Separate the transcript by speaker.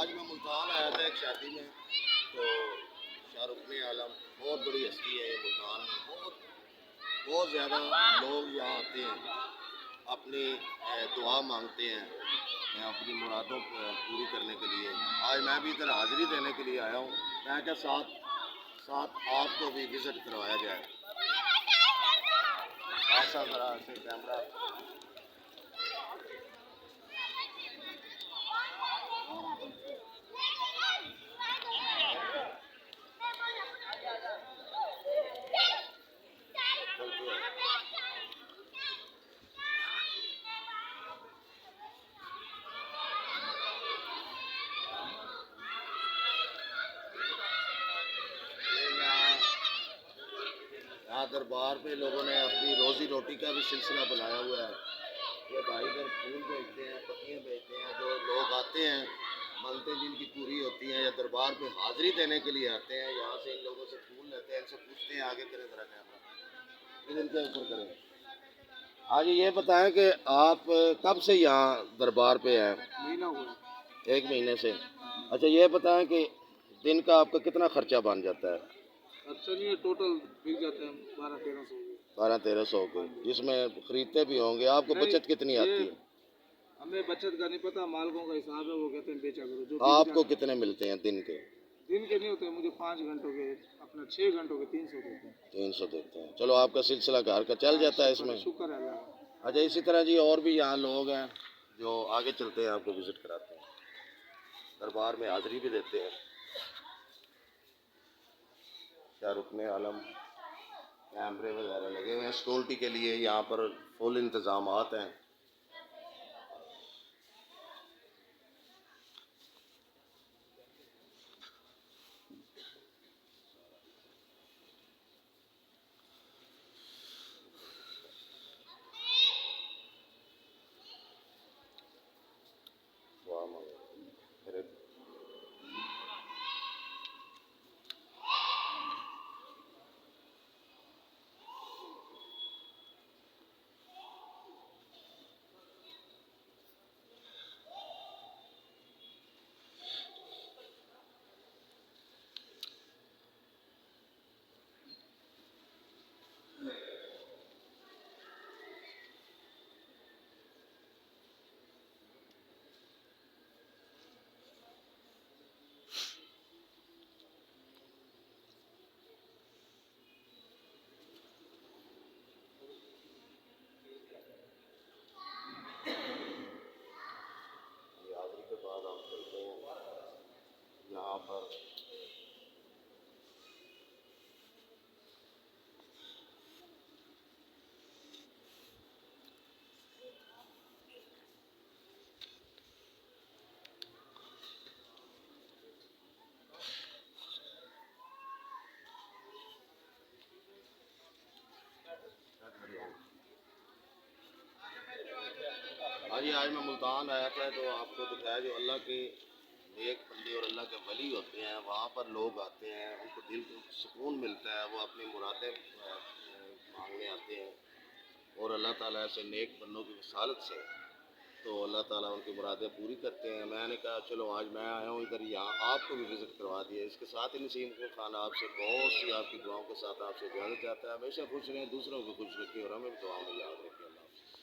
Speaker 1: آج میں ملتان آیا تھا ایک شادی میں، تو شاہ رخ عالم بہت بڑی ہستی ہے یہ ملتان میں، بہت زیادہ لوگ یہاں آتے ہیں، اپنی دعا مانگتے ہیں، اپنی مرادوں پوری کرنے کے لیے۔ آج میں بھی ادھر حاضری دینے کے لیے آیا ہوں، میں کیا ساتھ آپ کو بھی وزٹ کروایا جائے۔ ایسا ذرا سے کیمرہ یہاں دربار پہ لوگوں نے اپنی روزی روٹی کا بھی سلسلہ بنایا ہوا ہے۔ یہ بھائی ادھر پھول بیچتے ہیں، پتیاں بیچتے ہیں، جو لوگ آتے ہیں منتیں جن کی پوری ہوتی ہیں یا دربار پہ حاضری دینے کے لیے آتے ہیں، یہاں سے ان لوگوں سے پھول لیتے ہیں، ان سے پوچھتے ہیں آگے کریں ذرا کیمرہ ان کے اوپر کریں۔ ہاں جی، یہ بتائیں کہ آپ کب سے یہاں دربار پہ ہیں؟
Speaker 2: مہینہ ہوا
Speaker 1: ایک مہینے سے۔ اچھا یہ بتائیں کہ دن کا آپ کا کتنا خرچہ بن جاتا ہے؟
Speaker 2: اچھا نہیں ہے، ٹوٹل بک جاتے ہیں 12-13 سو
Speaker 1: 12-13 سو کے، جس میں خریدتے بھی ہوں گے۔ آپ کو بچت کتنی آتی ہے؟
Speaker 2: ہمیں بچت کا نہیں پتا، مالکوں کا حساب ہے، وہ کہتے ہیں بیچا کرو جو
Speaker 1: آپ کو کتنے ملتے ہیں دن کے؟
Speaker 2: دن کے نہیں ہوتے، مجھے 5 گھنٹوں کے، اپنا 6 گھنٹوں کے 300 دیتے ہیں۔
Speaker 1: 300 دیتے ہیں، چلو آپ کا سلسلہ گھر کا چل جاتا ہے اس میں۔
Speaker 2: شکر ہے اللہ کا۔
Speaker 1: اچھا اسی طرح جی اور بھی یہاں لوگ ہیں جو آگے چلتے ہیں، آپ کو وزٹ کراتے ہیں، دربار میں حاضری بھی دیتے ہیں۔ شاہ رخ عالم کیمرے وغیرہ لگے ہوئے ہیں سیکورٹی کے لیے، یہاں پر فل انتظامات ہیں۔ حاضری کے بعد ہم چلتے ہیں یہاں پر ہاں جی، آج میں ملتان آیا تھا تو آپ کو دکھایا جو اللہ کے نیک بندے اور اللہ کے ولی ہوتے ہیں، وہاں پر لوگ آتے ہیں، ان کو دل کو سکون ملتا ہے، وہ اپنی مرادیں مانگنے آتے ہیں، اور اللہ تعالیٰ سے نیک بندوں کی وصالت سے تو اللہ تعالیٰ ان کی مرادیں پوری کرتے ہیں۔ میں نے کہا چلو آج میں آیا ہوں ادھر، یہاں آپ کو بھی وزٹ کروا دیا۔ اس کے ساتھ ہی نسیم کو خان آپ سے بہت سی آپ کی دعاؤں کے ساتھ آپ سے اجازت چاہتا ہے۔ ہمیشہ خوش رہیں، دوسروں کو خوش رکھیں اور ہمیں بھی دعاؤں میں یاد رکھیں۔